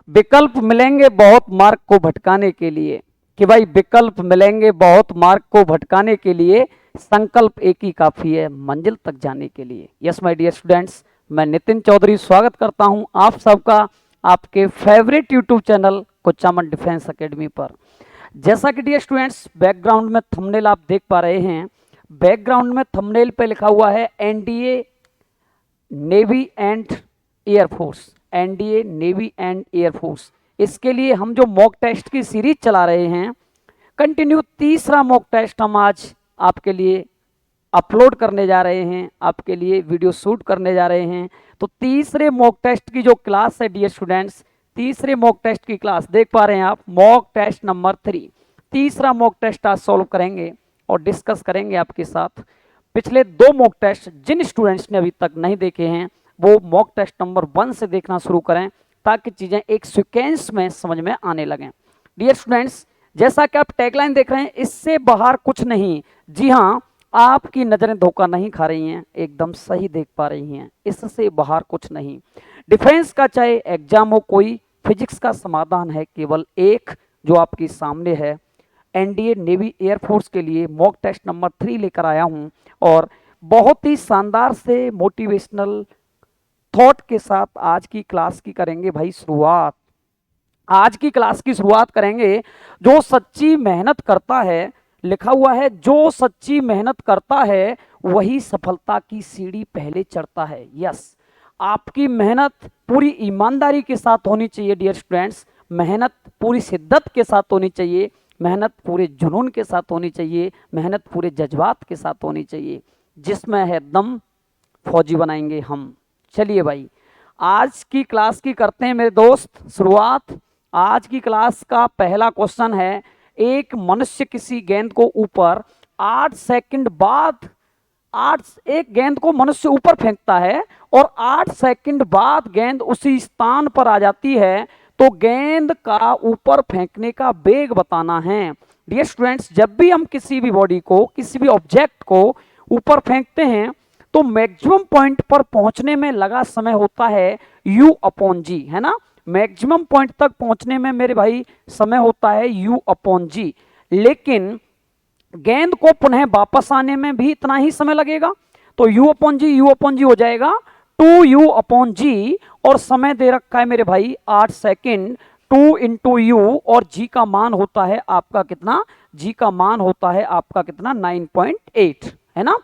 विकल्प मिलेंगे बहुत मार्ग को भटकाने के लिए, कि भाई विकल्प मिलेंगे बहुत मार्ग को भटकाने के लिए, संकल्प एक ही काफी है मंजिल तक जाने के लिए। यस माय डियर स्टूडेंट्स, मैं नितिन चौधरी स्वागत करता हूं आप सबका आपके favourite YouTube channel Kuchaman defence academy पर। जैसा कि डियर स्टूडेंट्स बैकग्राउंड में थंबनेल आप देख पा रहे हैं, बैकग्राउंड में थंबनेल पे लिखा हुआ है NDA navy and air force, NDA navy and air force. इसके लिए हम जो मॉक टेस्ट की सीरीज चला रहे हैं, कंटिन्यू तीसरा मॉक टेस्ट हम आज आपके लिए अपलोड करने जा रहे हैं, आपके लिए वीडियो शूट करने जा रहे हैं। तो तीसरे मॉक टेस्ट की जो क्लास है डियर स्टूडेंट्स, तीसरे मॉक टेस्ट की क्लास देख पा रहे हैं आप, मॉक टेस्ट नंबर 3, तीसरा मॉक टेस्ट आज सॉल्व करेंगे और डिस्कस करेंगे आपके साथ। पिछले 2 मॉक टेस्ट जिन स्टूडेंट्स ने अभी तक नहीं देखे हैं वो मॉक टेस्ट नंबर 1 से देखना शुरू करें, ताकि चीजें एक सीक्वेंस में समझ में आने लगें। डियर स्टूडेंट्स, जैसा कि आप टैगलाइन देख रहे हैं, इससे बाहर कुछ नहीं। जी हाँ, आपकी नजरें धोखा नहीं खा रही हैं, एकदम सही देख पा रही हैं, इससे बाहर कुछ नहीं। डिफेंस का चाहे एग्जाम हो कोई, फिजिक्स का समाधान है केवल एक जो आपके सामने है। एनडीए नेवी एयरफोर्स के लिए मॉक टेस्ट नंबर 3 लेकर आया हूं और बहुत ही शानदार से मोटिवेशनल थॉट के साथ आज की क्लास की करेंगे भाई शुरुआत। आज की क्लास की शुरुआत करेंगे। जो सच्ची मेहनत करता है, लिखा हुआ है जो सच्ची मेहनत करता है वही सफलता की सीढ़ी पहले चढ़ता है। यस, आपकी मेहनत पूरी ईमानदारी के साथ होनी चाहिए डियर स्टूडेंट्स, मेहनत पूरी शिद्दत के साथ होनी चाहिए, मेहनत पूरे जुनून के साथ होनी चाहिए, मेहनत पूरे जज्बात के साथ होनी चाहिए। जिसमें है दम फौजी बनाएंगे हम। चलिए भाई, आज की क्लास की करते हैं मेरे दोस्त शुरुआत। आज की क्लास का पहला क्वेश्चन है, एक मनुष्य किसी गेंद को ऊपर 8 सेकंड बाद, एक गेंद को मनुष्य ऊपर फेंकता है और 8 सेकंड बाद गेंद उसी स्थान पर आ जाती है, तो गेंद का ऊपर फेंकने का वेग बताना है। डियर स्टूडेंट्स, जब भी हम किसी भी बॉडी को, किसी भी ऑब्जेक्ट को ऊपर फेंकते हैं तो मैक्सिमम पॉइंट पर पहुंचने में लगा समय होता है U/G, है ना। मैक्सिमम पॉइंट तक पहुंचने में मेरे भाई समय होता है U/G, लेकिन गेंद को पुनः वापस आने में भी इतना ही समय लगेगा। तो U/G हो जाएगा 2U/G और समय दे रखा है मेरे भाई 8 सेकेंड। 2 × U और G का मान होता है आपका कितना, G का मान होता है आपका कितना 9.8, है ना।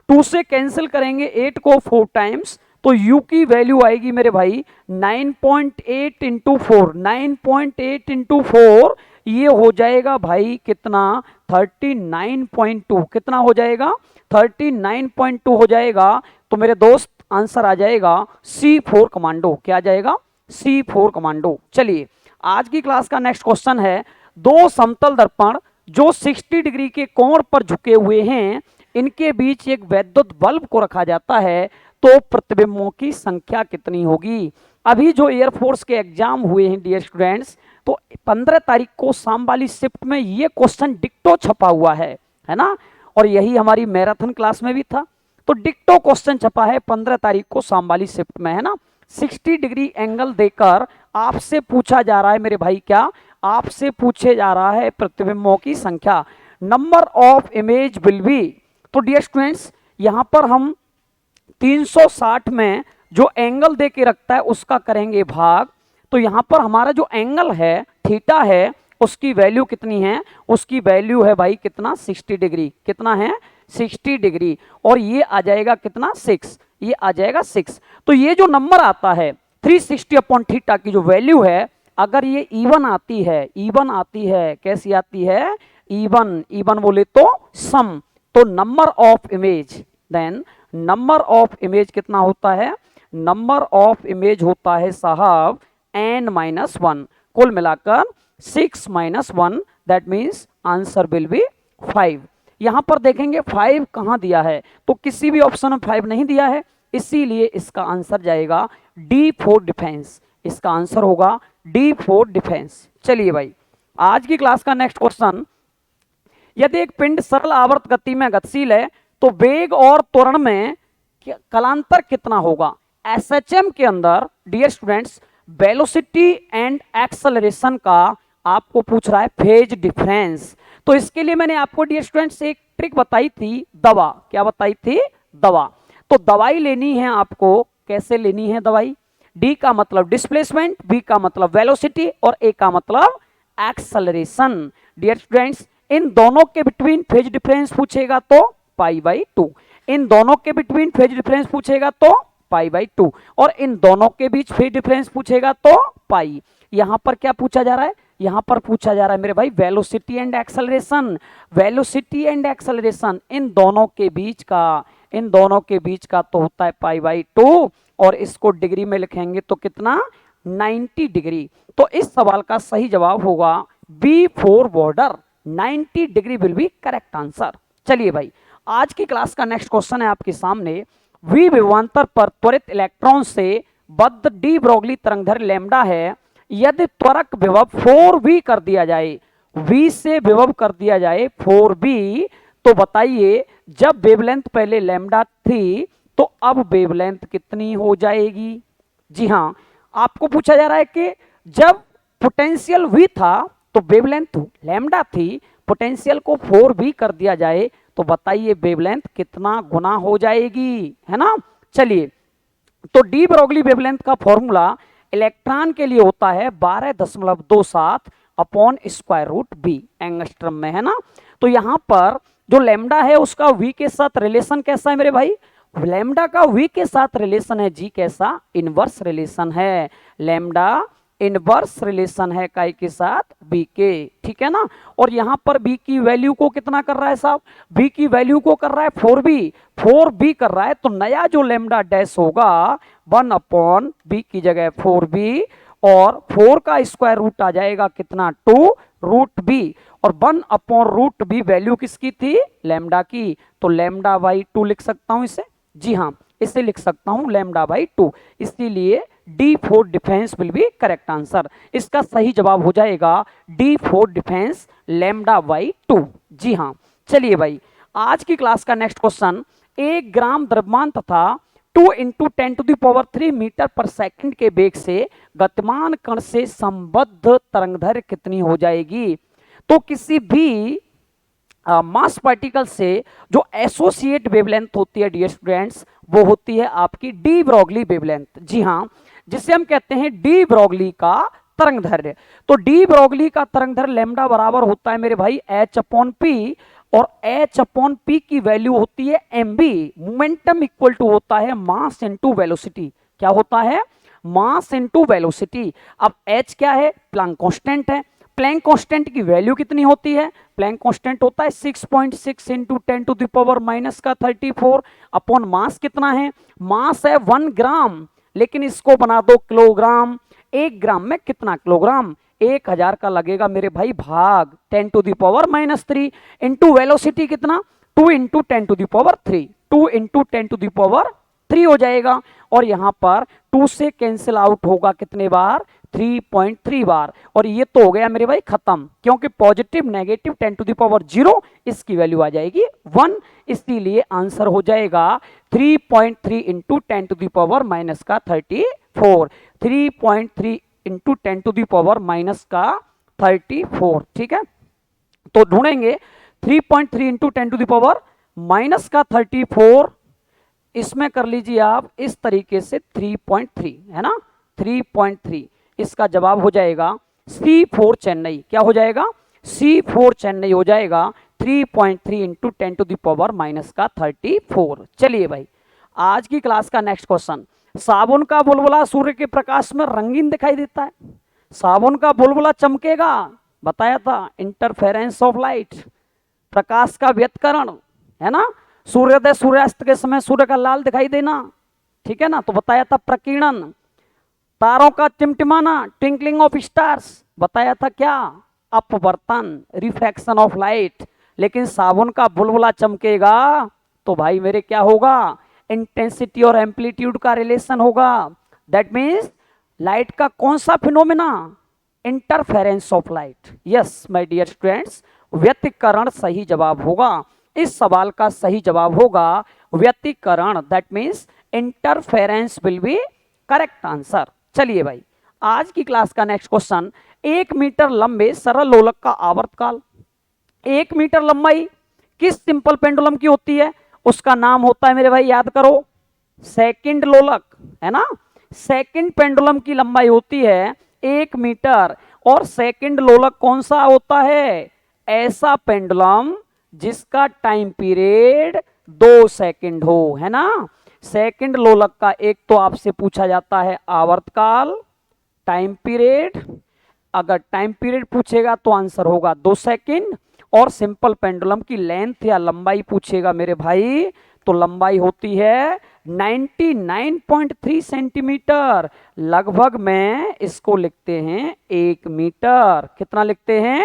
2 से कैंसिल करेंगे 8 को 4 टाइम्स, तो U की वैल्यू आएगी मेरे भाई 9.8 × 4, 9.8 × 4 ये हो जाएगा भाई कितना 39.2, कितना हो जाएगा 39.2 हो जाएगा। तो मेरे दोस्त आंसर आ जाएगा C4 कमांडो। क्या आ जाएगा? C4 commando. चलिए, आज की क्लास का नेक्स्ट क्वेश्चन है, 2 समतल दर्पण जो 60 डिग्री के कोण पर झुके हुए हैं, इनके बीच एक वैद्युत बल्ब को रखा जाता है, तो प्रतिबिंबों की संख्या कितनी होगी। अभी जो एयरफोर्स के एग्जाम हुए हैं डियर स्टूडेंट्स, तो 15 तारीख को शाम वाली शिफ्ट में ये क्वेश्चन डिक्टो छपा हुआ है ना, और यही हमारी मैराथन क्लास में भी था। तो डिक्टो क्वेश्चन छपा है 15 तारीख को शाम वाली शिफ्ट में, है ना। 60 डिग्री एंगल देकर आपसे पूछा जा रहा है मेरे भाई, क्या आपसे पूछे जा रहा है प्रतिबिंबों की संख्या, number of image will be. तो डियर स्टूडेंट्स, यहां पर हम 360 में जो एंगल दे के रखता है उसका करेंगे भाग। तो यहां पर हमारा जो एंगल है थीटा है, उसकी वैल्यू कितनी है, उसकी वैल्यू है भाई कितना 60 डिग्री, कितना है 60 डिग्री, और ये आ जाएगा कितना 6, ये आ जाएगा 6। तो ये जो नंबर आता है 360/θ की जो वैल्यू है, अगर ये इवन आती है, इवन आती है, कैसी आती है इवन, इवन बोले तो सम, तो number of image, then number of image कितना होता है, नंबर ऑफ इमेज होता है साहब n-1, कुल मिलाकर 6 - 1, that means answer will be 5। यहां पर देखेंगे 5 कहां दिया है, तो किसी भी ऑप्शन में 5 नहीं दिया है, इसीलिए इसका आंसर जाएगा D4 डिफेंस, इसका आंसर होगा D4 डिफेंस। चलिए भाई, आज की क्लास का नेक्स्ट क्वेश्चन, यदि एक पिंड सरल आवर्त गति में गतिशील है तो वेग और त्वरण में कालांतर कितना होगा। एसएचएम के अंदर dear students velocity and acceleration का आपको पूछ रहा है फेज डिफरेंस। तो इसके लिए मैंने आपको डियर स्टूडेंट्स एक ट्रिक बताई थी, दवा। क्या बताई थी? दवा। तो दवाई लेनी है आपको, कैसे लेनी है दवाई? डी का मतलब डिस्प्लेसमेंट, बी का मतलब वेलोसिटी और ए का मतलब एक्सेलरेशन। डियर स्टूडेंट्स, इन दोनों के बिटवीन फेज डिफरेंस पूछेगा तो पाई बाई 2, इन दोनों के बिटवीन फेज डिफरेंस पूछेगा तो पाई बाई 2, और इन दोनों के बीच फेज डिफरेंस पूछेगा तो पाई। यहां पर क्या पूछा जा रहा है? यहां पर पूछा जा रहा है मेरे भाई velocity and acceleration. Velocity and acceleration in दोनों के बीच का, इन दोनों के बीच का तो होता है पाई बाई 2, और इसको डिग्री में लिखेंगे तो कितना? 90 डिग्री। तो इस सवाल का सही जवाब होगा B four border, 90 degree will be correct answer. चलिए भाई, आज की क्लास का नेक्स्ट क्वेश्चन है आपके सामने। वी विभवांतर पर त्वरित इलेक्ट्रॉन से बद्ध डी ब्रोगली तरंगधर लैम्डा है, यदि त्वरक विभव 4v कर दिया जाए, v से विभव कर दिया जाए 4v, तो बताइए जब वेवलेंथ पहले लैम्डा थी तो अब वेवलेंथ कितनी हो जाएगी? जी हां, आपको पूछा जा रहा है कि जब पोटेंशियल v था तो वेवलेंथ लैम्डा थी, पोटेंशियल को 4v कर दिया जाए तो बताइए वेवलेंथ कितना गुना हो जाएगी, है ना? चलिए, तो डी ब्रोगली वेवलेंथ का फॉर्मूला इलेक्ट्रॉन के लिए होता है 12.27 upon square root B, angstrom में, है ना? तो यहां पर जो लैम्डा है उसका वी के साथ रिलेशन कैसा है मेरे भाई? लैम्डा का वी के साथ रिलेशन है जी कैसा? इनवर्स रिलेशन है। लैम्डा इनवर्स रिलेशन है काय के साथ? बी के, ठीक है ना? और यहां पर बी की वैल्यू को कितना कर रहा है साहब? बी की वैल्यू को कर रहा है 4b, 4b कर रहा है, तो नया जो लैम्डा डैश होगा 1 अपॉन बी की जगह 4b, और 4 का स्क्वायर रूट आ जाएगा कितना? 2 रूट बी, और 1 अपॉन रूट बी वैल्यू किसकी थी? लैम्डा की, तो लैम्डा बाई 2 लिख सकता हूं इसे। जी हाँ, इसे लिख सकता हूं लैम्डा बाई 2, इसीलिए D four defence will be correct answer. इसका सही जवाब हो जाएगा D four defence lambda by 2। जी हाँ, चलिए भाई, आज की क्लास का नेक्स्ट क्वेश्चन, 1 ग्राम द्रव्यमान तथा 2 इंटू 10⁻³ मीटर पर सेकंड के वेग से गतिमान कण से संबद्ध तरंगदैर्घ्य कितनी हो जाएगी? तो किसी भी मास पार्टिकल से जो एसोसिएट वेवलेंथ होती है डियर स्टूडेंट्स, वो होती है आपकी डी ब्रोगली वेवलेंथ। जी हाँ, जिसे हम कहते हैं डी ब्रोगली का तरंगदैर्घ्य। तो डी ब्रोगली का तरंगदैर्घ्य लैम्डा बराबर होता है मेरे भाई एच अपॉन पी, और एच अपॉन पी की वैल्यू होती है mb। मोमेंटम इक्वल टू होता है मास इनटू वेलोसिटी। क्या होता है? Mass into velocity. अब h क्या है? प्लैंक कांस्टेंट है। प्लैंक कांस्टेंट की वैल्यू कितनी होती है? प्लैंक कांस्टेंट होता है 6.6 इंटू 10⁻⁻⁴ अपॉन मास कितना है? मास है 1 ग्राम, लेकिन इसको बना दो किलोग्राम। 1 ग्राम में कितना किलोग्राम? 1000 का लगेगा मेरे भाई भाग 10⁻³ इंटू वेलोसिटी कितना? 2 इंटू 10⁻3, 2 इंटू 10⁻3 हो जाएगा, और यहां पर 2 से कैंसिल आउट होगा कितने बार? 3.3 बार, और ये तो हो गया मेरे भाई खत्म, क्योंकि पॉजिटिव नेगेटिव 10⁻0 इसकी वैल्यू आ जाएगी 1, इसीलिए आंसर हो जाएगा 3.3 इंटू 10⁻⁻34, 3.3 इंटू 10⁻⁻34, ठीक है? तो ढूंढेंगे 3.3 इंटू 10⁻⁻34, इसमें कर लीजिए आप इस तरीके से 3.3, है ना? 3.3, इसका जवाब हो जाएगा C4 चेन्नई। क्या हो जाएगा? C4 चेन्नई हो जाएगा 3.3 इंटू 10⁻⁻34। चलिए भाई, आज की क्लास का नेक्स्ट क्वेश्चन, साबुन का बुलबुला सूर्य के प्रकाश में रंगीन दिखाई देता है, साबुन का बुलबुला चमकेगा, बताया था इंटरफेरेंस ऑफ लाइट, प्रकाश का व्यतिकरण, है ना? सूर्योदय सूर्यास्त के समय सूर्य का लाल दिखाई देना, ठीक है ना? तो बताया था प्रकीर्णन। तारों का टिमटिमाना, ट्विंकलिंग ऑफ स्टार्स, बताया था क्या? अपवर्तन, रिफ्रैक्शन ऑफ लाइट। लेकिन साबुन का बुलबुला चमकेगा तो भाई मेरे क्या होगा? इंटेंसिटी और एम्पलीट्यूड का रिलेशन होगा। दैट मीन्स लाइट का कौन सा phenomena? Interference of light. Yes my dear students, व्यतिकरण सही जवाब होगा। इस सवाल का सही जवाब होगा व्यतिकरण, that means interference will be correct answer. चलिए भाई, आज की क्लास का नेक्स्ट क्वेश्चन, 1 मीटर लंबे सरल लोलक का आवर्तकाल। 1 मीटर लंबाई किस सिंपल पेंडुलम की होती है? उसका नाम होता है मेरे भाई, याद करो, सेकंड लोलक, है ना। सेकंड पेंडुलम की लंबाई होती है 1 मीटर। और सेकंड लोलक कौन सा होता है? ऐसा पेंडुलम जिसका टाइम पीरियड 2 सेकंड हो, है ना। सेकंड लोलक का एक तो आपसे पूछा जाता है आवर्तकाल, टाइम पीरियड। अगर टाइम पीरियड पूछेगा तो आंसर होगा 2 सेकंड। और सिंपल पेंडुलम की लेंथ या लंबाई पूछेगा मेरे भाई, तो लंबाई होती है 99.3 सेंटीमीटर। लगभग में इसको लिखते हैं 1 मीटर। कितना लिखते हैं?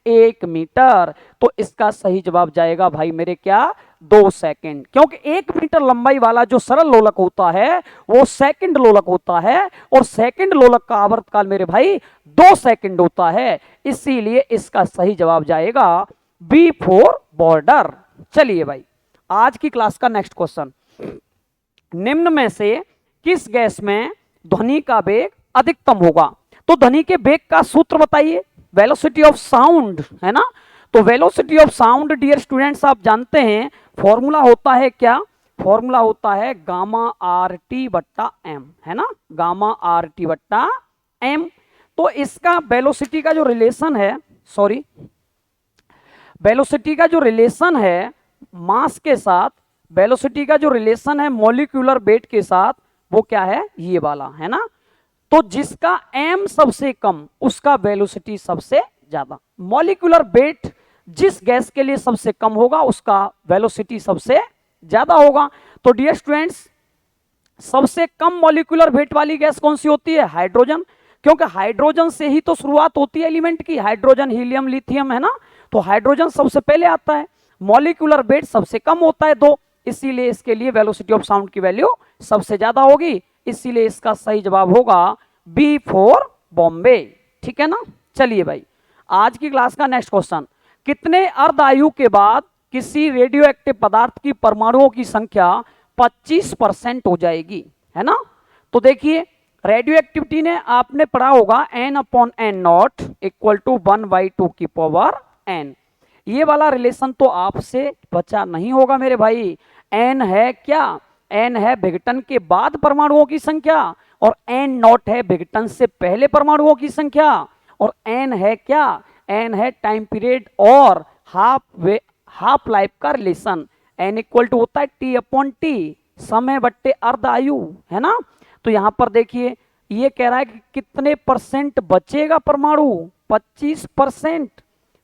1 मीटर। तो इसका सही जवाब जाएगा भाई मेरे क्या, 2 सेकंड। क्योंकि 1 मीटर लंबाई वाला जो सरल लोलक होता है वो सेकंड लोलक होता है, और सेकंड लोलक का आवर्तकाल मेरे भाई 2 सेकंड होता है। इसीलिए इसका सही जवाब जाएगा बी फॉर बॉर्डर। चलिए भाई, आज की क्लास का नेक्स्ट क्वेश्चन, निम्न में से किस गैस में ध्वनि का वेग अधिकतम होगा? तो ध्वनि के वेग का सूत्र बताइए, वेलोसिटी ऑफ साउंड, है ना। तो velocity of sound dear students आप जानते हैं फॉर्मूला होता है क्या? फॉर्मूला होता है गामा आर टी बट्टा एम, है ना, गामा आर टी बट्टा एम। तो इसका वेलोसिटी का जो रिलेशन है, सॉरी, वेलोसिटी का जो रिलेशन है मास के साथ, वेलोसिटी का जो रिलेशन है मॉलिक्यूलर वेट के साथ, वो क्या है? ये वाला, है ना। तो जिसका m सबसे कम उसका वेलोसिटी सबसे ज्यादा। मॉलिक्यूलर वेट जिस गैस के लिए सबसे कम होगा उसका वेलोसिटी सबसे ज्यादा होगा। तो डियर स्टूडेंट्स, सबसे कम मॉलिक्यूलर वेट वाली गैस कौन सी होती है? हाइड्रोजन। क्योंकि हाइड्रोजन से ही तो शुरुआत होती है एलिमेंट की, हाइड्रोजन, हीलियम, लिथियम, है ना। तो हाइड्रोजन सबसे पहले आता है, मॉलिक्यूलर वेट सबसे कम होता है 2, इसीलिए इसके लिए वेलोसिटी ऑफ साउंड की वैल्यू सबसे ज्यादा होगी। इसीलिए इसका सही जवाब होगा बी फॉर बॉम्बे। ठीक है ना। चलिए भाई, आज की क्लास का नेक्स्ट क्वेश्चन, कितने अर्धआयु के बाद किसी रेडियो एक्टिव पदार्थ की परमाणुओं की संख्या 25% हो जाएगी, है ना। तो देखिए, रेडियो एक्टिविटी ने आपने पढ़ा होगा n/n0 इक्वल टू 1/2 की पावर n। ये वाला रिलेशन तो आपसे बचा नहीं होगा मेरे भाई। n है क्या? n है विघटन के बाद परमाणुओं की संख्या, और n0 है विघटन से पहले परमाणुओं की संख्या, और n है क्या? n है टाइम पीरियड और हाफ लाइफ का रिलेशन। n इक्वल टू होता है t/t, समय बट्टे अर्ध आयु, है ना। तो यहां पर देखिए, ये कह रहा है कि कितने परसेंट बचेगा परमाणु? 25%।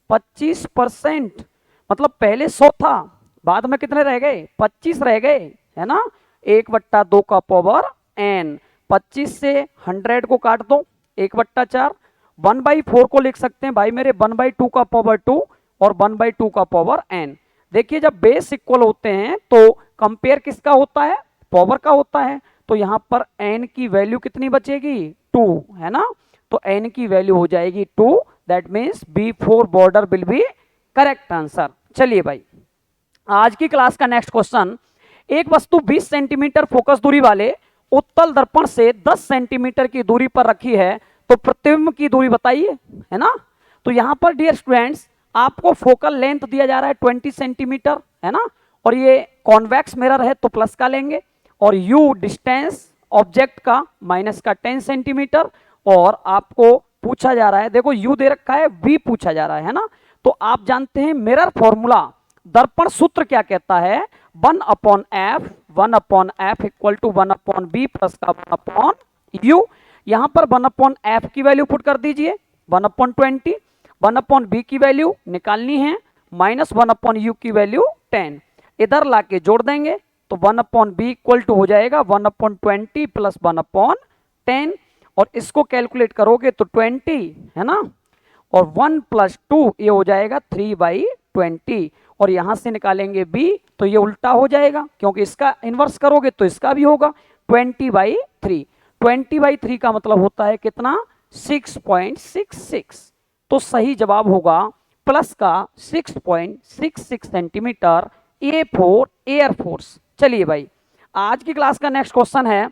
25% मतलब पहले 100 था, बाद में कितने रह गए? 25 रह गए, है ना। 1/2 का पावर n। 25 से 100 को काट दो, 1/4। 1/4 को लिख सकते हैं भाई मेरे 1/2 का पावर 2 और 1/2 का पावर n। देखिए, जब बेस इक्वल होते हैं तो कंपेयर किसका होता है? पावर का होता है। तो यहां पर n की वैल्यू कितनी बचेगी? 2, है ना। तो n की वैल्यू हो जाएगी 2, that means B for border will be correct answer. चलिए भाई, आज की क्लास का नेक्स्ट क्वेश्चन, एक वस्तु 20 सेंटीमीटर फोकस दूरी वाले उत्तल दर्पण से 10 सेंटीमीटर की दूरी पर रखी है, तो प्रतिबिंब की दूरी बताइए, है ना। तो यहां पर डियर स्टूडेंट्स आपको फोकल लेंथ दिया जा रहा है 20 सेंटीमीटर, है ना। और ये कॉन्वेक्स मिरर है तो प्लस का लेंगे, और u डिस्टेंस ऑब्जेक्ट का माइनस का 10 सेंटीमीटर, और आपको पूछा जा रहा है, देखो u दे रखा है, v पूछा जा रहा है ना। तो आप जानते हैं मिरर फॉर्मूला, दर्पण सूत्र क्या कहता है? 1/f, 1/f equal to 1/b plus का 1/u। यहां पर 1/f की वैल्यू पुट कर दीजिए 1/20, 1/b की वैल्यू निकालनी है, माइनस 1/u की वैल्यू 10, इधर लाके जोड़ देंगे तो 1/b इक्वल टू हो जाएगा 1/20 प्लस 1/10, और इसको कैलकुलेट करोगे तो 20, है ना, और 1 + 2 ये हो जाएगा 3/20, और यहां से निकालेंगे b तो ये उल्टा हो जाएगा, क्योंकि इसका इन्वर्स करोगे तो इसका भी होगा 20/3। 20/3 का मतलब होता है कितना? 6.66। तो सही जवाब होगा प्लस का 6.66 सेंटीमीटर, ए फॉर एयरफोर्स। चलिए भाई, आज की क्लास का नेक्स्ट क्वेश्चन है,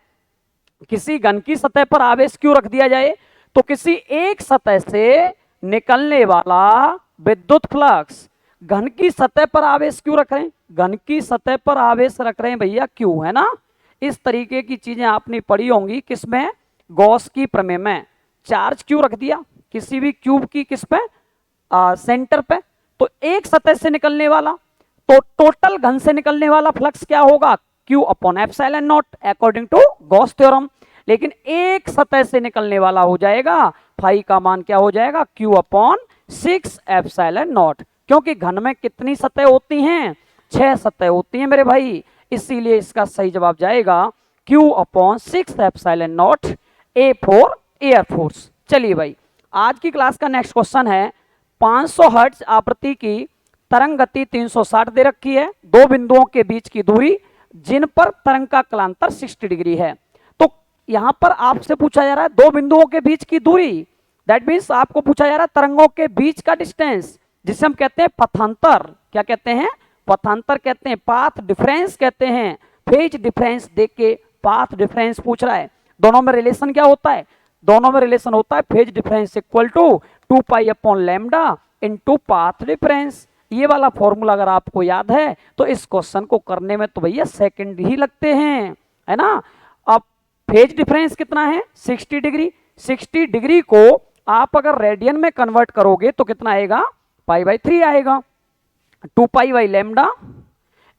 किसी घन की सतह पर आवेश क्यों रख दिया जाए, तो किसी एक सतह से निकलने वाला विद्युत फ्लक्स, घन की सतह पर आवेश क्यों रख रहे हैं, घन की सतह पर आवेश रख रहे हैं भैया क्यों, है ना। इस तरीके की चीजें आपने पढ़ी होंगी किसमें, गॉस की प्रमेय में। चार्ज क्यों रख दिया किसी भी क्यूब की किस पे, सेंटर पे, तो एक सतह से निकलने वाला, तो टोटल घन से निकलने वाला फ्लक्स क्या होगा, Q upon epsilon naught according to Gauss theorem. लेकिन एक सतह से निकलने वाला हो जाएगा फाई का मान क्या हो जाएगा, Q अपॉन 6 एप्सिलॉन नॉट, क्योंकि घन में कितनी सतह होती हैं, 6 सतह होती हैं मेरे भाई, इसीलिए इसका सही जवाब जाएगा Q upon 6 epsilon not, A for air force. चलिए भाई, आज की क्लास का नेक्स्ट क्वेश्चन है, 500 हर्ट्ज आवृत्ति की तरंग गति 360 दे रखी है, दो बिंदुओं के बीच की दूरी जिन पर तरंग का कलांतर 60 डिग्री है। तो यहां पर आपसे पूछा जा रहा है दो बिंदुओं के बीच की दूरी, दैट मीन्स आपको पूछा जा रहा है तरंगों के बीच का डिस्टेंस, जिसे हम कहते हैं पथांतर। क्या कहते हैं, पथांतर कहते हैं, पाथ डिफरेंस कहते हैं, फेज डिफरेंस देख के पाथ डिफरेंस पूछ रहा है। दोनों में रिलेशन क्या होता है, दोनों में रिलेशन होता है phase difference equal to 2 pi upon lambda into path difference. ये वाला फॉर्मूला अगर आपको याद है तो इस क्वेश्चन को करने में तो भैया सेकंड ही लगते हैं, है ना। अब फेज डिफरेंस कितना है, 60 डिग्री, 60 डिग्री को आप अगर रेडियन में कन्वर्ट करोगे तो कितना आएगा, पाई बाई 3 आएगा, 2 pi by lambda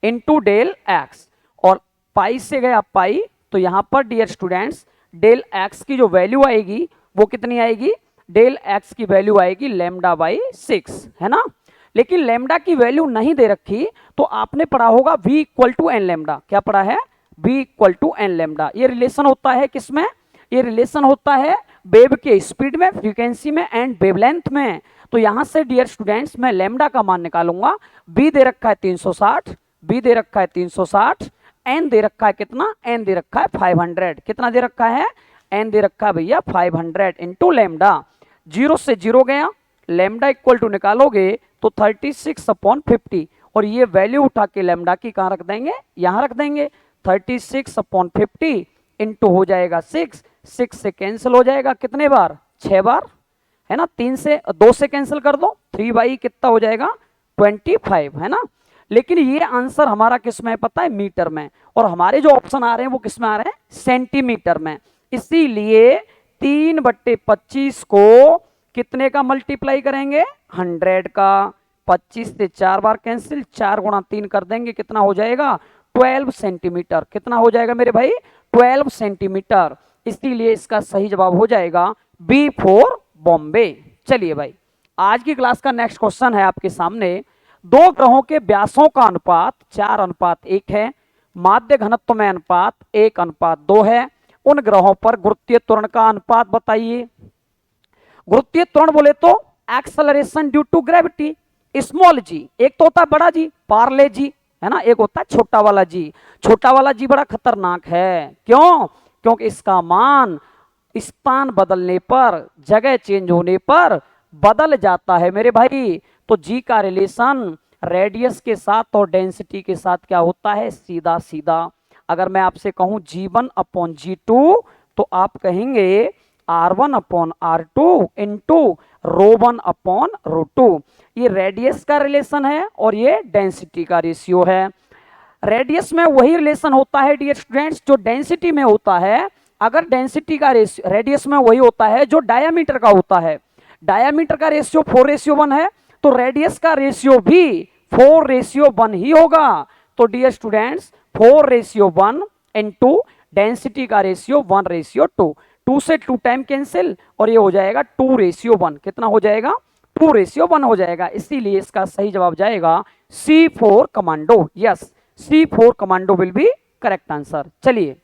into del x, और पाई से गया पाई, तो यहां पर डियर स्टूडेंट्स डेल एक्स की जो वैल्यू आएगी वो कितनी आएगी, डेल एक्स की वैल्यू आएगी लैम्डा बाई 6, है ना। लेकिन लैम्डा की वैल्यू नहीं दे रखी, तो आपने पढ़ा होगा v equal to n lambda, क्या पढ़ा है, v equal to n lambda. ये रिलेशन होता है किसमें, ये रिलेशन होता है वेव के स्पीड में, फ्रीक्वेंसी में एंड वेवलेंथ में। तो यहां से डियर स्टूडेंट्स मैं लैम्डा का मान निकालूंगा, b दे रखा है 360, b दे रखा है 360, n दे रखा है कितना, n दे रखा है 500, कितना दे रखा है, n दे रखा है भैया 500 इंटू लैम्डा, 0 से 0 गया, लैम्डा इक्वल टू निकालोगे तो 36 अपॉन 50, और ये वैल्यू उठा के लैम्डा की कहाँ रख देंगे, यहाँ रख देंगे, 36 अपॉन 50 इंटू हो जाएगा 6, 6 से कैंसिल हो जाएगा कितने बार, 6 बार, है ना, 3 से 2 से कैंसिल कर दो, 3 बाई कितना हो जाएगा 25, है ना। लेकिन ये आंसर हमारा किस में है पता है, मीटर में, और हमारे जो ऑप्शन आ रहे हैं वो किस में आ रहे हैं, सेंटीमीटर में। इसीलिए 3/25 को कितने का मल्टीप्लाई करेंगे, 100 का, 25 से 4 बार कैंसिल, 4 गुणा 3 कर देंगे, कितना हो जाएगा 12 सेंटीमीटर, कितना हो जाएगा मेरे भाई 12 सेंटीमीटर। इसीलिए इसका सही जवाब हो जाएगा बी फॉर बॉम्बे। चलिए भाई, आज की क्लास का नेक्स्ट क्वेश्चन है आपके सामने, दो ग्रहों के व्यासों का अनुपात 4:1 है, माध्य घनत्व में अनुपात 1:2 है, उन ग्रहों पर गुरुत्वीय त्वरण का अनुपात बताइए। गुरुत्वीय त्वरण बोले तो acceleration due to gravity, small g, एक तो होता है बड़ा जी पार्ले जी, है ना, एक होता है छोटा वाला जी। छोटा वाला जी बड़ा खतरनाक है, क्यों, क्योंकि इसका मान स्थान बदलने पर, जगह चेंज होने पर बदल जाता है मेरे भाई। तो जी का रिलेशन रेडियस के साथ और डेंसिटी के साथ क्या होता है, सीधा सीधा। अगर मैं आपसे कहूं G1 अपॉन G2 तो आप कहेंगे R1 upon R2 into ρ1 upon ρ2। ये रेडियस का रिलेशन है और ये डेंसिटी का रेशियो है। रेडियस में वही रिलेशन होता है डियर स्टूडेंट्स जो डेंसिटी में होता है। अगर डेंसिटी का रेशियो रेडियस में वही होता है जो डायामीटर का होता है। डायामीटर का रेशियो 4:1 है, तो रेडियस का रेशियो भी 4:1 ही होगा। तो डियर स्टूडेंट्स 4:1 इंटू डेंसिटी का रेशियो 1:2, 2 से 2 टाइम कैंसिल और ये हो जाएगा 2:1। कितना हो जाएगा, 2:1 हो जाएगा। इसीलिए इसका सही जवाब जाएगा C4 commando. Yes, C4 commando will be correct answer. चलिए,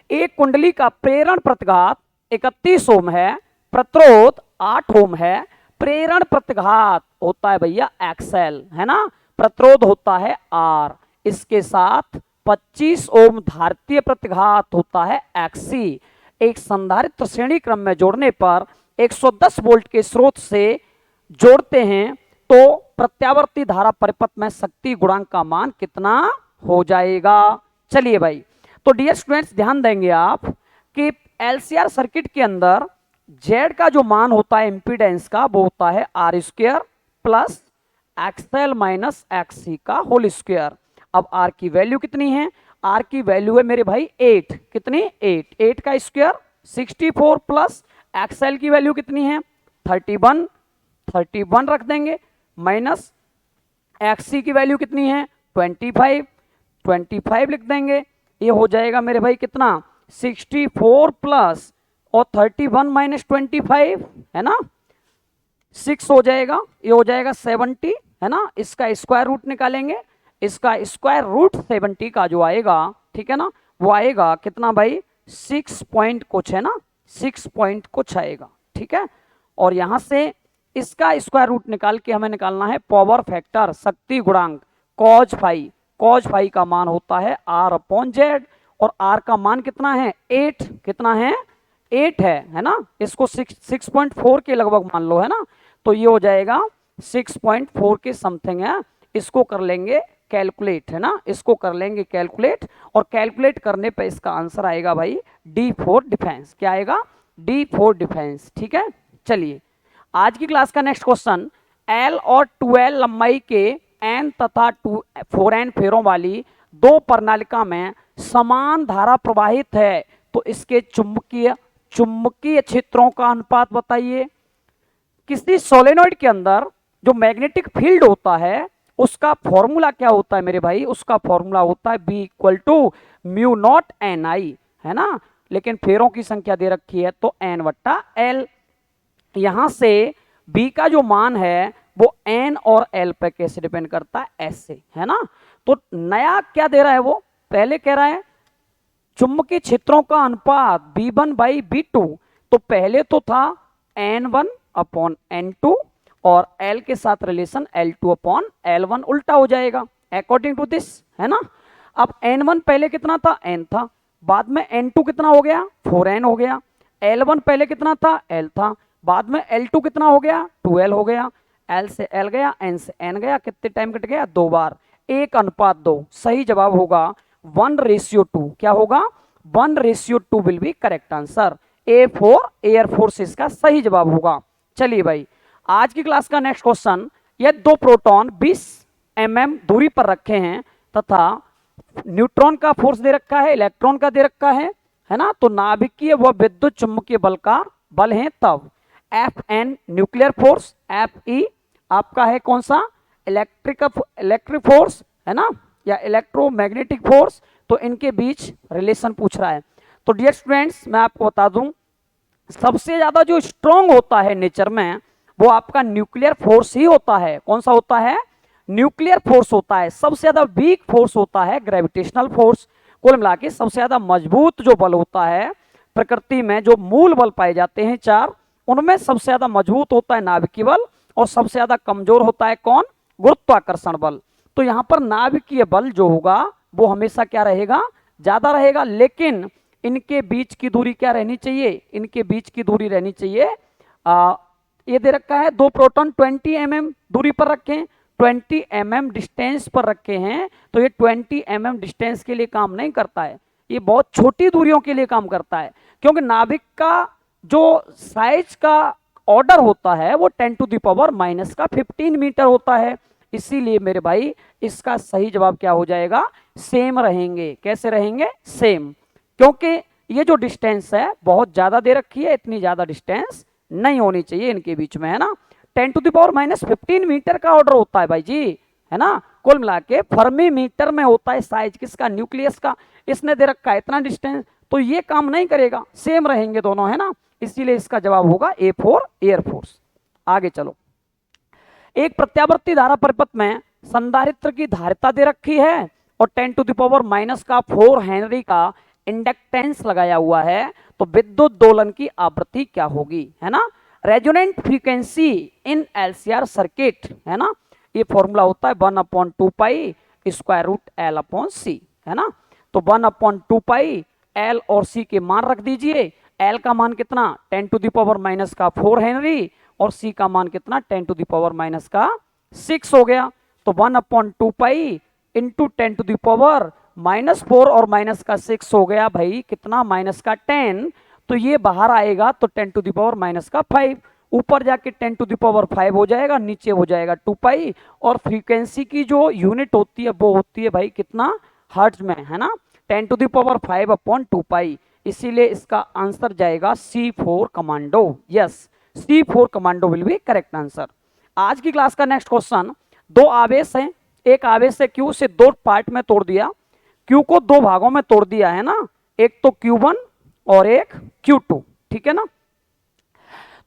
एक कुंडली का प्रेरण प्रतिघात 31 ओम है, प्रतिरोध 8 ओम है। प्रेरण प्रतिघात होता है भैया XL, है ना, प्रतिरोध होता है R, इसके साथ 25 ओम धारितीय प्रतिघात होता है XC। एक संधारित्र श्रेणी क्रम में जोड़ने पर 110 वोल्ट के स्रोत से जोड़ते हैं तो प्रत्यावर्ती धारा परिपथ में शक्ति गुणांक का मान कितना हो जाएगा। चलिए भाई, तो डियर स्टूडेंट्स ध्यान देंगे आप, कि एलसीआर सर्किट के अंदर जेड का जो मान होता है इम्पीडेंस का वो होता है R square plus XL minus XC का होल स्क्वायर। अब आर की वैल्यू कितनी है, आर की वैल्यू है मेरे भाई 8, कितनी 8, 8 का स्क्वायर 64 प्लस एक्सएल की वैल्यू कितनी है 31, 31 रख देंगे माइनस एक्ससी की वैल्यू कितनी है 25, 25 लिख देंगे। ये हो जाएगा मेरे भाई कितना 64 प्लस और 31 माइनस 25 है ना 6 हो जाएगा, ये हो जाएगा 70 है ना। इसका स्क्वायर रूट निकालेंगे, इसका स्क्वायर रूट 70 का जो आएगा ठीक है ना वो आएगा कितना भाई 6 पॉइंट कुछ है ना 6 पॉइंट कुछ आएगा ठीक है। और यहां से इसका स्क्वायर रूट निकाल के हमें निकालना है पावर फैक्टर शक्ति गुणांक कॉज फाई। कॉज फाई का मान होता है आर अपॉन जेड और आर का मान कितना है 8, कितना है 8 है ना। इसको 6.4 के लगभग मान लो है ना, तो ये हो जाएगा 6.4 के समथिंग है। इसको कर लेंगे कैलकुलेट है ना, इसको कर लेंगे कैलकुलेट और कैलकुलेट करने पे इसका आंसर आएगा भाई डी फॉर डिफेंस। क्या आएगा डी फॉर डिफेंस ठीक है। चलिए आज की क्लास का नेक्स्ट क्वेश्चन, एल और 2L लंबाई के एन तथा 4N फेरों वाली दो प्रणालिका में समान धारा प्रवाहित है तो इसके चुंबकीय क्षेत्रों का अनुपात बताइए। किसी सोलेनोइड के अंदर जो मैग्नेटिक फील्ड होता है उसका फॉर्मूला क्या होता है मेरे भाई, उसका फॉर्मूला होता है B equal to mu naught n I है ना। लेकिन फेरों की संख्या दे रखी है तो N वट्टा L। यहां से B का जो मान है वो N और L पे कैसे डिपेंड करता है ऐसे है ना। तो नया क्या दे रहा है वो, पहले कह रहा है चुंबकीय क्षेत्रों का अनुपात B1 बाई B2, तो पहले तो था N1 अपॉन N2 और L के साथ रिलेशन L2 अपॉन L1 उल्टा हो जाएगा अकॉर्डिंग टू दिस है ना। अब N1 पहले कितना था N था, बाद में N2 कितना हो गया 4N हो गया, L1 पहले कितना था L था, बाद में L2 कितना हो गया 2L हो गया, L से L गया N से N गया, कितने टाइम कट गया 2 बार, 1:2। सही जवाब होगा 1:2। क्या होगा 1:2 will be correct answer. A for air force इसका सही जवाब होगा। चलिए भाई आज की क्लास का नेक्स्ट क्वेश्चन, ये दो प्रोटॉन 20 mm दूरी पर रखे हैं तथा न्यूट्रॉन का फोर्स दे रखा है इलेक्ट्रॉन का दे रखा है ना। तो नाभिकीय व विद्युत चुंबकीय बल का बल है तब Fn न्यूक्लियर फोर्स, Fe आपका है कौन सा इलेक्ट्रिक फोर्स है ना या इलेक्ट्रोमैग्नेटिक फोर्स। तो इनके बीच रिलेशन पूछ रहा है। तो डियर स्टूडेंट्स मैं आपको बता दूं सबसे ज्यादा जो स्ट्रॉन्ग होता है नेचर में वो आपका न्यूक्लियर फोर्स ही होता है। कौन सा होता है न्यूक्लियर फोर्स होता है। सबसे ज्यादा वीक फोर्स होता है ग्रेविटेशनल फोर्स। कुल मिला के सबसे ज्यादा मजबूत जो बल होता है प्रकृति में, जो मूल बल पाए जाते हैं 4, उनमें सबसे ज्यादा मजबूत होता है नाभिकीय बल और सबसे ज्यादा कमजोर होता है कौन गुरुत्वाकर्षण बल। तो यहां पर नाभिकीय बल जो होगा वो हमेशा क्या रहेगा ज्यादा रहेगा, लेकिन इनके बीच की दूरी क्या रहनी चाहिए, इनके बीच की दूरी रहनी चाहिए ये दे रखा है दो प्रोटॉन 20 mm दूरी पर रखे हैं, 20 mm डिस्टेंस पर रखे हैं। तो ये 20 mm डिस्टेंस के लिए काम नहीं करता है, ये बहुत छोटी दूरियों के लिए काम करता है क्योंकि नाभिक का जो साइज का ऑर्डर होता है वो 10⁻⁻15 मीटर होता है। इसीलिए मेरे भाई इसका सही जवाब क्या हो जाएगा सेम रहेंगे। कैसे रहेंगे सेम, क्योंकि ये जो डिस्टेंस है बहुत ज्यादा दे रखी है, इतनी ज्यादा डिस्टेंस नहीं होनी चाहिए इनके बीच में है ना। 10⁻⁻15 मीटर का ऑर्डर होता है भाई जी है ना। कुल मिला के फर्मी मीटर में होता है साइज किसका न्यूक्लियस का, इसने दे रखा है इतना डिस्टेंस, तो ये काम नहीं करेगा, सेम रहेंगे दोनों है ना। इसीलिए इसका जवाब होगा ए फॉर एयरफोर्स। आगे चलो, एक प्रत्यावर्ती धारा परिपथ में संधारित्र की धारिता दे रखी है और 10⁻⁻⁴ हेनरी का इंडक्टेंस लगाया हुआ है, तो विद्युत दोलन की आवृत्ति क्या होगी है ना। Resonant frequency in LCR circuit है ना, ये फॉर्मूला होता है 1/2 pi square root L upon C है ना। तो 1/2 L और C के मान रख दीजिए। L का मान कितना 10⁻⁻⁴ हेनरी और C का मान कितना 10⁻⁻�6 हो गया। तो 1/2 इंटू 10⁻⁻⁴ -4 और माइनस का 6 हो गया भाई कितना, -10। तो ये बाहर आएगा तो 10⁻⁻5, ऊपर जाके 10⁵ हो जाएगा, नीचे हो जाएगा 2 पाई। और फ्रीक्वेंसी की जो यूनिट होती है वो होती है भाई कितना, हर्ट्ज में, है ना, 10⁵ पाई। इसीलिए इसका आंसर जाएगा C4 commando. Yes, C4 commando will be correct answer. आज की क्लास का नेक्स्ट क्वेश्चन, दो आवेश हैं, एक आवेश है Q से दो पार्ट में तोड़ दिया, Q को दो भागों में तोड़ दिया है ना, एक तो Q1 और एक Q2, ठीक है ना।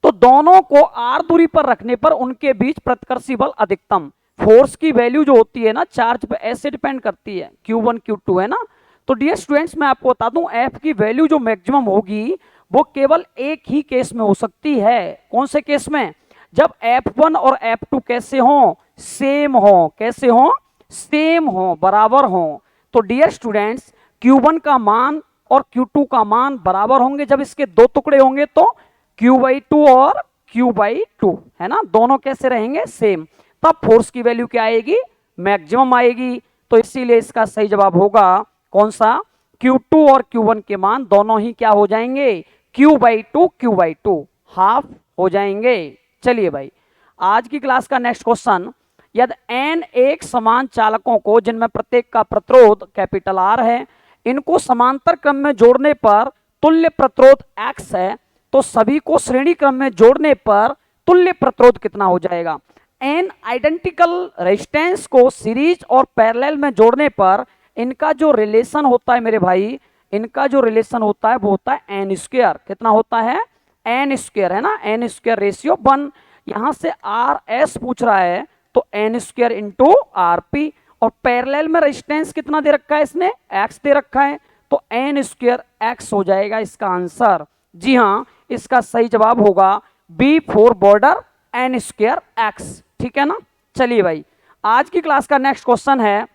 तो दोनों को R दूरी पर रखने पर उनके बीच प्रतिकर्षी बल अधिकतम, फोर्स की वैल्यू जो होती है ना चार्ज पे ऐसे डिपेंड करती है, Q1 Q2 है ना। तो डियर स्टूडेंट्स मैं आपको बता दूं F की वैल्यू जो मैक्सिमम होगी वो केवल एक ही केस में हो सकती है। कौन से केस में, जब F1 और F2 कैसे हो, सेम हो, कैसे हो, सेम हो, बराबर हो। तो डियर स्टूडेंट्स Q1 का मान और Q2 का मान बराबर होंगे, जब इसके दो टुकड़े होंगे तो Q/2 और Q/2, है ना, दोनों कैसे रहेंगे, सेम। तब फोर्स की वैल्यू क्या आएगी, मैक्सिमम आएगी। तो इसीलिए इसका सही जवाब होगा कौन सा, Q2 और Q1 के मान दोनों ही क्या हो जाएंगे, Q/2 हाफ हो जाएंगे। चलिए भाई आज की क्लास का नेक्स्ट क्वेश्चन, यदि n एक समान चालकों को जिनमें प्रत्येक का प्रतिरोध कैपिटल R है, इनको समांतर क्रम में जोड़ने पर तुल्य प्रतिरोध X है, तो सभी को श्रेणी क्रम में जोड़ने पर तुल्य प्रतिरोध कितना हो जाएगा। n आइडेंटिकल रेजिस्टेंस को सीरीज और पैरेलल में जोड़ने पर इनका जो रिलेशन होता है मेरे भाई, इनका जो रिलेशन होता है वो होता है n²। कितना होता है, n², है ना, n²/1। यहां से RS पूछ रहा है तो n² इंटू RP, और पैरेलल में रेजिस्टेंस कितना दे रखा है इसने, x दे रखा है, तो n² x हो जाएगा इसका आंसर। जी हाँ, इसका सही जवाब होगा B4 बॉर्डर n² x, ठीक है ना। चलिए भाई आज की क्लास का नेक्स्ट क्वेश्चन है,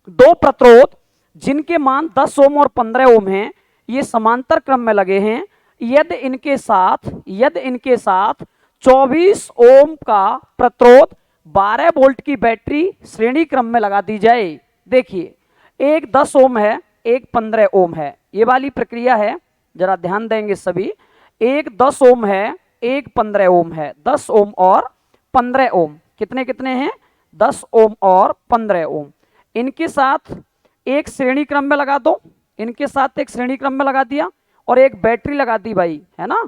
दो प्रतिरोध जिनके मान 10 ओम और 15 ओम हैं, ये समांतर क्रम में लगे हैं, यदि इनके साथ 24 ओम का प्रतिरोध 12 वोल्ट की बैटरी श्रेणी क्रम में लगा दी जाए। देखिए एक 10 ओम है, एक 15 ओम है, ये वाली प्रक्रिया है, जरा ध्यान देंगे सभी। एक 10 ओम है, एक 15 ओम है, 10 ओम और 15 ओम कितने कितने हैं, 10 ओम और 15 ओम। इनके साथ एक श्रेणी क्रम में लगा दो, इनके साथ एक श्रेणी क्रम में लगा दिया और एक बैटरी लगा दी भाई, है ना,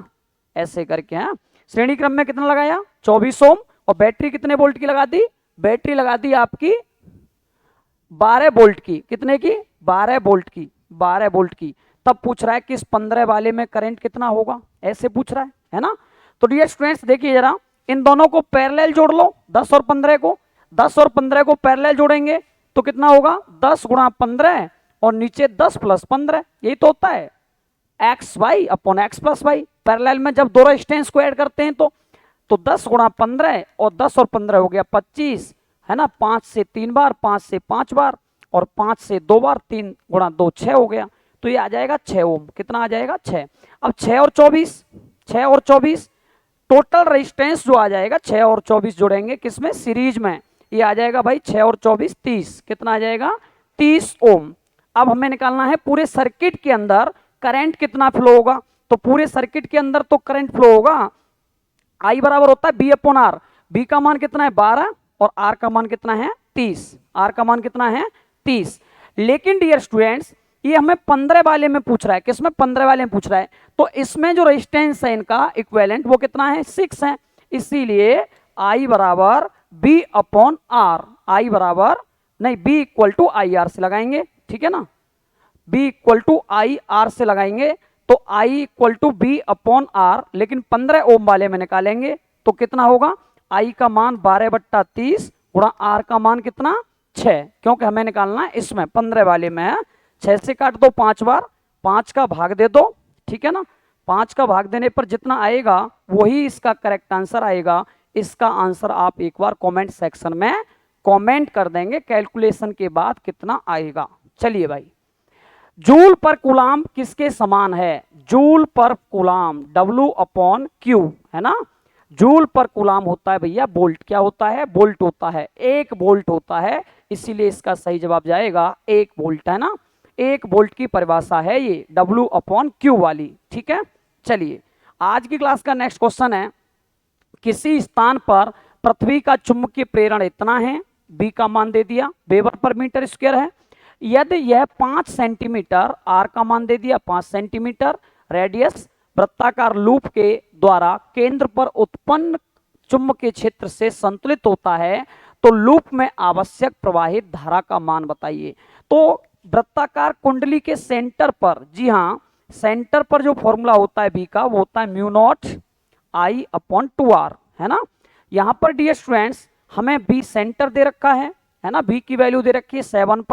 ऐसे करके। हैं श्रेणी क्रम में कितना लगाया, 24 ओम, और बैटरी कितने वोल्ट की लगा दी, बैटरी लगा दी आपकी 12 वोल्ट की, कितने की, 12 वोल्ट की, 12 वोल्ट की। तब पूछ रहा है कि इस 15 वाले में करंट कितना होगा, ऐसे पूछ रहा है ना। तो डियर स्टूडेंट्स देखिए जरा, इन दोनों को पैरेलल जोड़ लो, 10 और 15 को, 10 और 15 को पैरेलल जोड़ेंगे तो कितना होगा, 10 × 15 और नीचे 10 + 15, यही तो होता है XY/X+Y। पैरेलल में जब दो रेजिस्टेंस को ऐड करते हैं तो 10 × 15 और 10 और 15 हो गया 25, है ना, 5 से 3 बार, 5 से 5 बार और 5 से 2 बार, 3 × 2 6 हो गया, तो ये आ जाएगा 6 ओम। कितना आ जाएगा, 6। अब 6 और 24 टोटल रेजिस्टेंस जो आ जाएगा, 6 और 24 जोड़ेंगे किसमें, सीरीज में, ये आ जाएगा भाई 6 और 24 30, कितना आ जाएगा, 30 ओम। अब हमें निकालना है पूरे सर्किट के अंदर करंट कितना फ्लो होगा। तो पूरे सर्किट के अंदर तो करंट फ्लो होगा, I बराबर होता है B/R। B का मान कितना है, 12, और R का मान कितना है, 30। R का मान कितना है, 30। लेकिन डियर स्टूडेंट्स ये हमें 15 वाले में पूछ रहा है, किसमें, 15 वाले में पूछ रहा है, तो इसमें जो रेजिस्टेंस है इनका इक्विवेलेंट वो कितना है, 6 है। इसीलिए I बराबर B/R, I बराबर नहीं, B = IR से लगाएंगे, ठीक है ना, B = IR से लगाएंगे तो I = B/R, लेकिन 15 ओम वाले में निकालेंगे तो कितना होगा, I का मान 12/30 × R का मान कितना, 6, क्योंकि हमें निकालना है इसमें 15 वाले में है। 6 से काट दो 5 बार, 5 का भाग दे दो, ठीक है ना, 5 का भाग देने पर जितना आएगा वही इसका करेक्ट आंसर आएगा। इसका आंसर आप एक बार कमेंट सेक्शन में कमेंट कर देंगे कैलकुलेशन के बाद कितना आएगा। चलिए भाई, जूल पर कूलाम किसके समान है, जूल पर कूलाम W/Q, है ना। जूल पर कूलाम होता है भैया वोल्ट, क्या होता है, वोल्ट होता है, 1 वोल्ट होता है इसीलिए इसका सही जवाब जाएगा 1 वोल्ट, है ना। 1 वोल्ट की परिभाषा है ये W/Q वाली, ठीक है। चलिए आज की क्लास का नेक्स्ट क्वेश्चन है, किसी स्थान पर पृथ्वी का चुंबकीय प्रेरण इतना है, बी का मान दे दिया, वेबर पर मीटर स्क्वायर है। यदि यह 5 सेंटीमीटर, आर का मान दे दिया 5 सेंटीमीटर, रेडियस वृत्ताकार लूप के द्वारा केंद्र पर उत्पन्न चुंबकीय क्षेत्र से संतुलित होता है, तो लूप में आवश्यक प्रवाहित धारा का मान बताइए। तो वृत्ताकार कुंडली के सेंटर पर, जी हाँ, सेंटर पर जो फॉर्मूला होता है बी का, वो होता है म्यू नॉट I/2R, है ना। यहां पर डियर स्टूडेंट्स हमें बी सेंटर दे रखा है ना। बी की वैल्यू दे रखी है 7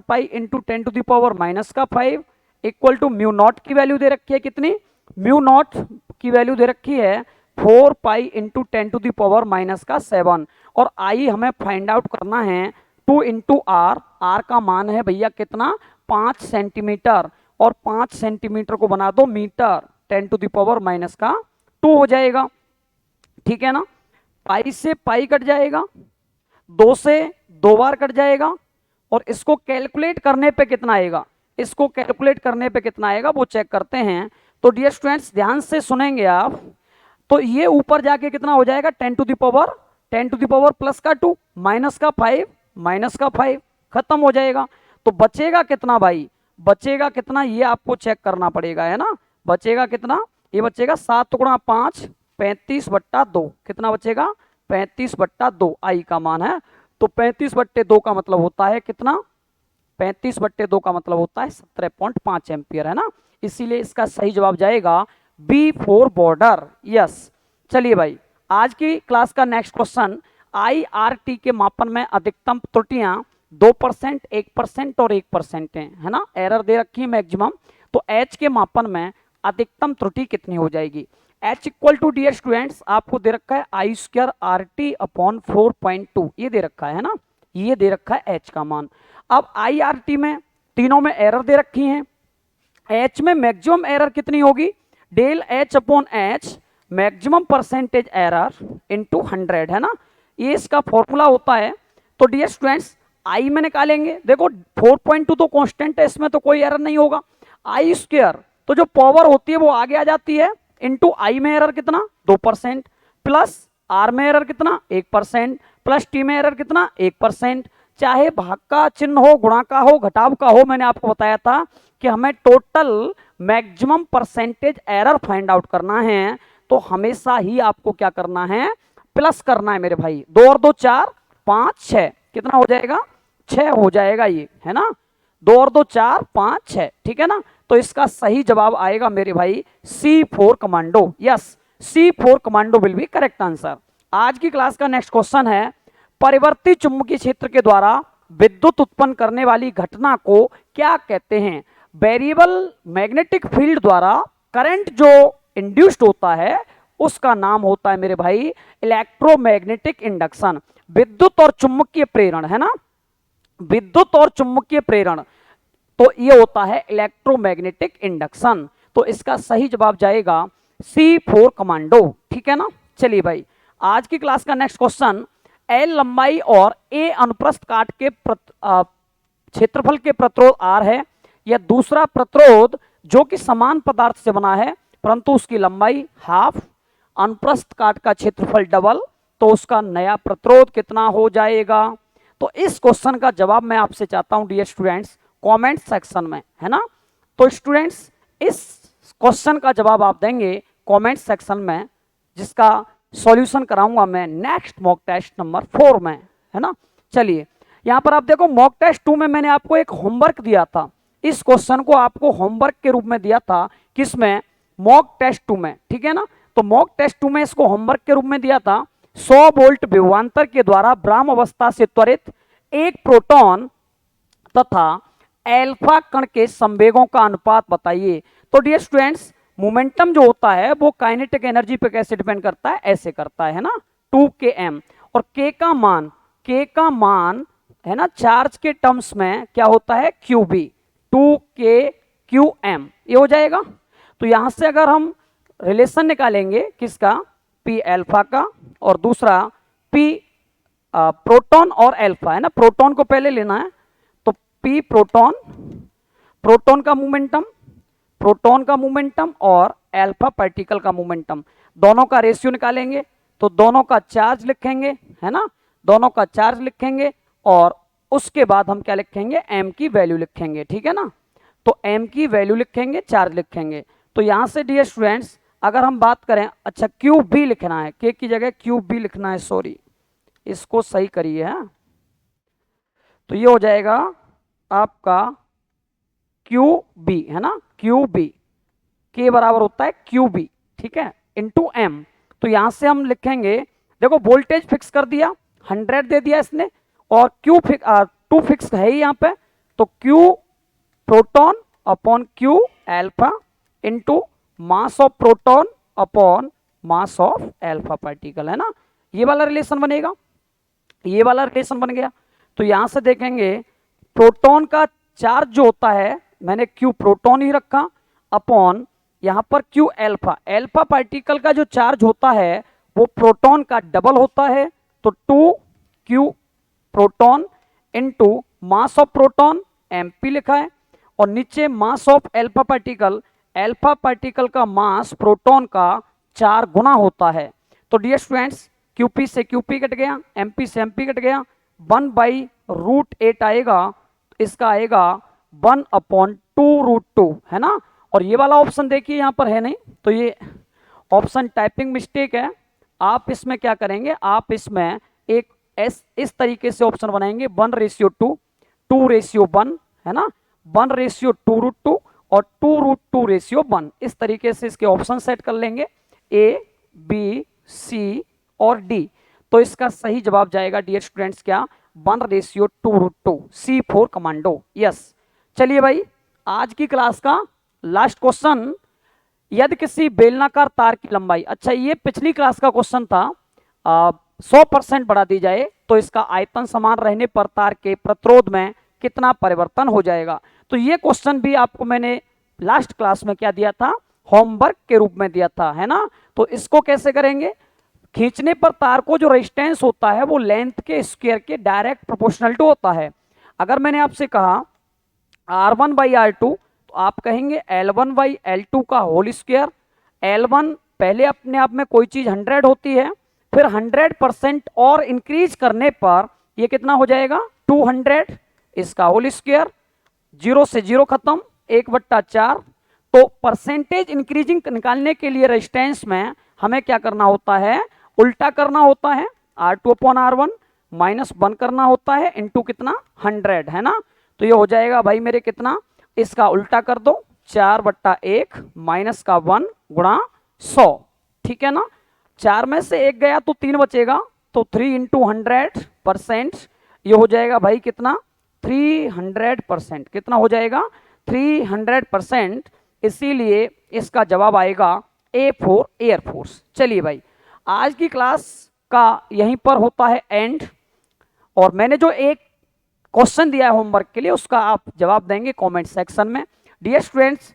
pi into 10⁻⁻5 equal to mu naught की वैल्यू दे रखी है कितनी, म्यू नॉट की वैल्यू दे रखी है 4 पाई इंटू 10⁻⁻7 और आई हमें फाइंड आउट करना है 2 इंटू आर। आर का मान है भैया कितना, 5 सेंटीमीटर, और 5 सेंटीमीटर को बना दो मीटर, 10⁻⁻2 हो जाएगा, ठीक है ना। पाई से पाई कट जाएगा, 2 से 2 बार कट जाएगा, और इसको कैलकुलेट करने पे कितना आएगा, इसको कैलकुलेट करने पे कितना आएगा वो चेक करते हैं। तो डियर स्टूडेंट्स ध्यान से सुनेंगे आप, तो ये ऊपर जाके कितना हो जाएगा 10⁻10⁻, प्लस का 2 माइनस का 5 खत्म हो जाएगा। तो बचेगा कितना भाई, बचेगा कितना ये आपको चेक करना पड़ेगा, है ना। बचेगा कितना, ये बचेगा 7 × 5 35/2, कितना बचेगा 35/2 आई का मान है। तो 35/2 का मतलब होता है कितना, 35/2 का मतलब होता है 17.5 एम्पियर, है ना। इसीलिए इसका सही जवाब जाएगा B4 बॉर्डर, यस। चलिए भाई आज की क्लास का नेक्स्ट क्वेश्चन, IRT के मापन में अधिकतम त्रुटियां 2%, 1% और 1% है ना। एरर दे रखी है मैक्सिमम। तो H के मापन में अधिकतम त्रुटि कितनी हो जाएगी। H equal to dear students आपको दे रखा है I²RT/4.2, ये दे रखा है ना, ये दे रखा है H का मान। अब IRT में तीनों में एरर दे रखी हैं। H में मैक्सिमम एरर कितनी होगी, del H/H maximum percentage error into 100, है ना। ये इसका फॉर्मूला होता है। तो डियर स्टूडेंट्स आई में निकालेंगे, देखो 4.2 तो कांस्टेंट है, इसमें तो कोई एरर नहीं होगा। I² तो जो पावर होती है वो आगे आ जाती है, इंटू आई में एरर कितना 2%, प्लस आर में एरर कितना 1%, प्लस टी में एरर कितना 1%। चाहे भाग का चिन्ह हो, गुणा का हो, घटाव का हो, मैंने आपको बताया था कि हमें total maximum percentage error find out करना है, तो हमेशा ही आपको क्या करना है, प्लस करना है मेरे भाई। 2 और 2 4, 5 6, कितना हो जाएगा 6 हो जाएगा ये, है ना। 2 और 2 4 5 6, ठीक है ना। तो इसका सही जवाब आएगा मेरे भाई C4 commando, yes C4 commando will be correct answer. आज की क्लास का नेक्स्ट क्वेश्चन है, परिवर्ती चुंबकीय क्षेत्र के द्वारा विद्युत उत्पन्न करने वाली घटना को क्या कहते हैं। वेरिएबल मैग्नेटिक फील्ड द्वारा करंट जो इंड्यूस्ड होता है उसका नाम होता है मेरे भाई इलेक्ट्रोमैग्नेटिक इंडक्शन। विद्युत और चुंबकीय प्रेरण, है ना, विद्युत और चुंबकीय प्रेरण, तो ये होता है इलेक्ट्रोमैग्नेटिक इंडक्शन। तो इसका सही जवाब जाएगा C4 कमांडो, ठीक है ना। चलिए भाई आज की क्लास का नेक्स्ट क्वेश्चन, L लंबाई और A अनुप्रस्थ काट के क्षेत्रफल के प्रतिरोध R है, या दूसरा प्रतिरोध जो कि समान पदार्थ से बना है परंतु उसकी लंबाई हाफ, अनुप्रस्थ काट का क्षेत्रफल डबल, तो उसका नया प्रतिरोध कितना हो जाएगा। तो इस क्वेश्चन का जवाब मैं आपसे चाहता हूं डियर स्टूडेंट्स कमेंट सेक्शन में, है ना। तो स्टूडेंट्स इस क्वेश्चन का जवाब आप देंगे कमेंट सेक्शन में, जिसका सॉल्यूशन कराऊंगा मैं नेक्स्ट मॉक टेस्ट नंबर 4 में, है ना। चलिए यहां पर आप देखो मॉक टेस्ट 2 में मैंने आपको एक होमवर्क दिया था, इस क्वेश्चन को आपको होमवर्क के रूप में दिया था, किसमें, मॉक टेस्ट 2 में, ठीक है ना। तो मॉक टेस्ट 2 में इसको होमवर्क के रूप में दिया था, 100 वोल्ट विभवांतर के द्वारा ब्राह्म अवस्था से त्वरित एक प्रोटॉन तथा अल्फा कण के संवेगों का अनुपात बताइए। तो डियर स्टूडेंट्स मोमेंटम जो होता है वो काइनेटिक एनर्जी पे कैसे डिपेंड करता है, ऐसे करता है ना, 2km, और k का मान है ना चार्ज के टर्म्स में क्या होता है QB, 2kQm, ये हो जाएगा। तो यहां से अगर हम रिलेशन निकालेंगे किसका, P अल्फा का और दूसरा P प्रोटॉन और अल्फा है ना, प्रोटॉन को पहले लेना है, तो P प्रोटॉन, प्रोटॉन का मोमेंटम और अल्फा पार्टिकल का मोमेंटम, दोनों का रेशियो निकालेंगे, तो दोनों का चार्ज लिखेंगे, है ना, दोनों का चार्ज लिखेंगे और उसके बाद हम क्या लिखेंगे, m की वैल्यू लिखेंगे, ठीक है ना। तो m की वैल्यू लिखेंगे, चार्ज लिखेंगे। तो यहां से डियर स्टूडेंट्स अगर हम बात करें, अच्छा क्यूब भी लिखना है, के की जगह क्यूब भी लिखना है, सॉरी इसको सही करिए, है तो ये हो जाएगा आपका क्यू बी, है ना, क्यू बी के बराबर होता है क्यू बी, ठीक है, इंटू एम। तो यहां से हम लिखेंगे, देखो वोल्टेज फिक्स कर दिया, 100 दे दिया इसने, और क्यू टू फिक्स है ही यहाँ पे, तो Q proton upon Q alpha into mass of proton upon mass of alpha particle, है ना, ये वाला रिलेशन बनेगा, ये वाला रिलेशन बन गया। तो यहां से देखेंगे प्रोटॉन का चार्ज जो होता है, मैंने क्यू प्रोटॉन ही रखा, अपॉन यहां पर क्यू एल्फा, एल्फा पार्टिकल का जो चार्ज होता है वो प्रोटॉन का डबल होता है, तो 2 Q proton into mass of proton MP लिखा है, और नीचे मास ऑफ एल्फा पार्टिकल का मास प्रोटॉन का 4 गुना होता है। तो डियर स्टूडेंट्स क्यूपी से क्यूपी कट गया, एमपी से एमपी कट गया, 1/√8 आएगा, इसका आएगा 1/2√2, है ना। और ये वाला ऑप्शन देखिए यहाँ पर है नहीं, तो ये ऑप्शन टाइपिंग मिस्टेक है। आप इसमें क्या करेंगे, आप इसमें एक इस तरीके से ऑप्शन बनाएंगे, 1:2, 2:1, है ना, 1:2√2 और 2√2:1, इस तरीके से इसके ऑप्शन सेट कर लेंगे, ए बी सी और डी। तो इसका सही जवाब जाएगा डियर स्टूडेंट्स क्या, 1:2√2, सी फॉर कमांडो, यस। चलिए भाई आज की क्लास का लास्ट क्वेश्चन, यदि किसी बेलनाकार तार की लंबाई, अच्छा ये पिछली क्लास का क्वेश्चन था, 100% बढ़ा दी जाए तो इसका आयतन समान रहने पर तार के प्रतिरोध में कितना परिवर्तन हो जाएगा। तो ये क्वेश्चन भी आपको मैंने लास्ट क्लास में क्या दिया था, होमवर्क के रूप में दिया था, है ना। तो इसको कैसे करेंगे, खींचने पर तार को जो रेजिस्टेंस होता है वो लेंथ के स्क्वायर के डायरेक्ट प्रोपोर्शनल टू होता है। अगर मैंने आपसे कहा R1/R2, तो आप कहेंगे L1/L2 का होल स्क्वायर। L1 पहले अपने आप में कोई चीज 100 होती है, फिर 100% और इंक्रीज करने पर ये कितना हो जाएगा, 200, इसका होल स्क्वायर, 0 से 0 खत्म, 1/4। तो परसेंटेज इंक्रीजिंग निकालने के लिए रेजिस्टेंस में हमें क्या करना होता है, उल्टा करना होता है, R2/R1 -1 करना होता है, इंटू कितना 100, है ना। तो ये हो जाएगा भाई मेरे कितना, इसका उल्टा कर दो, 4/1 माइनस का 1 गुणा 100, ठीक है ना। 4 में से 1 गया तो 3 बचेगा, तो 3 × 100%, ये हो जाएगा भाई कितना, 300%, कितना हो जाएगा 300%, इसीलिए इसका जवाब आएगा ए फॉर एयरफोर्स। चलिए भाई आज की क्लास का यहीं पर होता है एंड, और मैंने जो एक क्वेश्चन दिया है होमवर्क के लिए उसका आप जवाब देंगे कमेंट सेक्शन में। डियर स्टूडेंट्स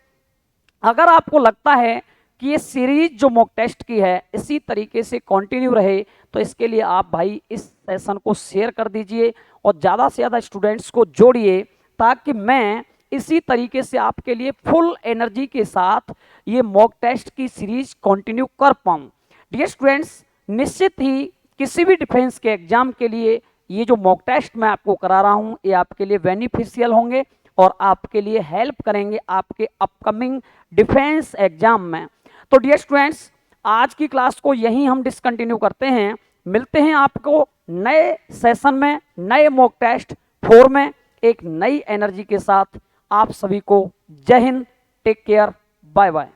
अगर आपको लगता है कि ये सीरीज जो मॉक टेस्ट की है इसी तरीके से कंटिन्यू रहे, तो इसके लिए आप भाई इस सेशन को शेयर कर दीजिए और ज़्यादा से ज़्यादा स्टूडेंट्स को जोड़िए, ताकि मैं इसी तरीके से आपके लिए फुल एनर्जी के साथ ये मॉक टेस्ट की सीरीज कंटिन्यू कर पाऊँ। डियर स्टूडेंट्स निश्चित ही किसी भी डिफेंस के एग्जाम के लिए ये जो मॉक टेस्ट मैं आपको करा रहा हूँ ये आपके लिए बेनिफिशियल होंगे और आपके लिए हेल्प करेंगे आपके अपकमिंग डिफेंस एग्जाम में। तो डियर स्टूडेंट्स आज की क्लास को यहीं हम डिसकंटिन्यू करते हैं, मिलते हैं आपको नए सेशन में, नए मॉक टेस्ट 4 में एक नई एनर्जी के साथ। आप सभी को जय हिंद, टेक केयर, बाय बाय।